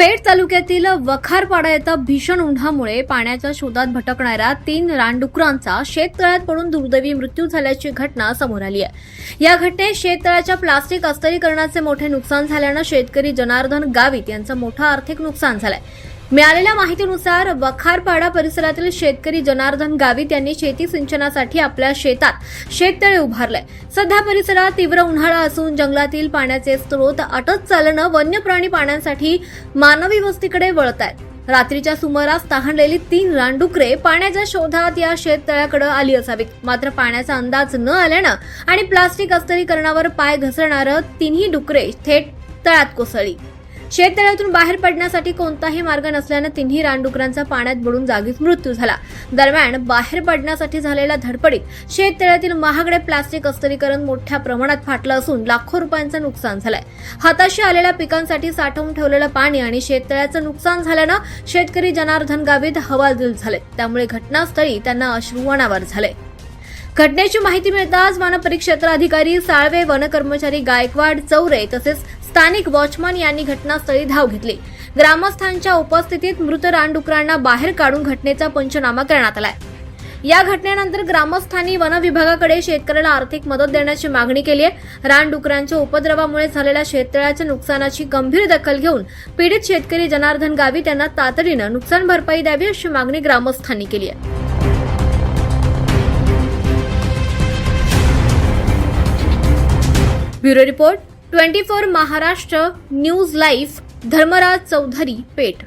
पेठ तालुक्यातील वखारपाडा येथे भीषण उन्हामुळे पाण्याच्या शोधात भटकणाऱ्या 3 रानडुकरांचा शेततळ्यात पडून दुर्दैवी मृत्यू झाल्याची घटना समोर आली आहे। या घटनेत शेततळ्याच्या प्लास्टिक अस्थिरीकरणाचे मोठे नुकसान झाल्याने शेतकरी जनार्दन गावित यांचं मोठं आर्थिक नुकसान झालंय। मिळालेल्या माहितीनुसार वखारपाडा परिसरातील शेतकरी जनार्दन गावित यांनी शेती सिंचनासाठी आपल्या शेतात शेततळे उभारलंय। सध्या परिसरात तीव्र उन्हाळा असून जंगलातील पाण्याचे स्रोत आटत चालल्याने वन्य प्राणी पाण्यासाठी मानवी वस्तीकडे वळत आहेत। रात्रीच्या सुमारास तहानलेली 3 रानडुकरे पाण्याच्या शोधात या शेततळ्याकडे आली असावीत, मात्र पाण्याचा अंदाज न आल्यानं आणि प्लास्टिक अस्थिरीकरणावर पाय घसरणारे 3ही डुकरे थेट तळ्यात कोसळली। शेततळ्यातून बाहेर पडण्यासाठी कोणताही मार्ग नसल्याने 3ही रानडुकरांचा पाण्यात बुडून जागीच मृत्यू झाला। दरम्यान बाहेर पडण्यासाठी झालेल्या धडपडीत शेततळ्यातील महागडे प्लास्टिक अस्थिरीकरण मोठ्या प्रमाणात फाटलं असून लाखो रुपयांचं नुकसान झालंय। हाताशी आलेल्या पिकांसाठी साठवून ठेवलेलं पाणी आणि शेततळ्याचं नुकसान झाल्यानं शेतकरी जनार्दन गावित हवालदिल झाले। त्यामुळे घटनास्थळी त्यांना अश्रू अनावर झाले। घटनेची माहिती मिळताच वनपरिक्षेत्र अधिकारी साळवे, वन कर्मचारी गायकवाड, चौरे तसेच स्थानिक वॉचमन यांनी घटनास्थळी धाव घेतली। ग्रामस्थांच्या उपस्थितीत मृत रानडुकरांना बाहेर काढून घटनेचा पंचनामा करण्यात आलाय। या घटनेनंतर ग्रामस्थांनी वन विभागाकडे शेतकऱ्याला आर्थिक मदत देण्याची मागणी केली आहे। रानडुकरांच्या उपद्रवामुळे झालेल्या शेततळ्याच्या नुकसानाची गंभीर दखल घेऊन पीडित शेतकरी जनार्दन गावित यांना तातडीनं नुकसान भरपाई द्यावी अशी मागणी ग्रामस्थांनी केली आहे। Bureau report 24 Maharashtra news live, Dharmaraj Chaudhari, पेठ।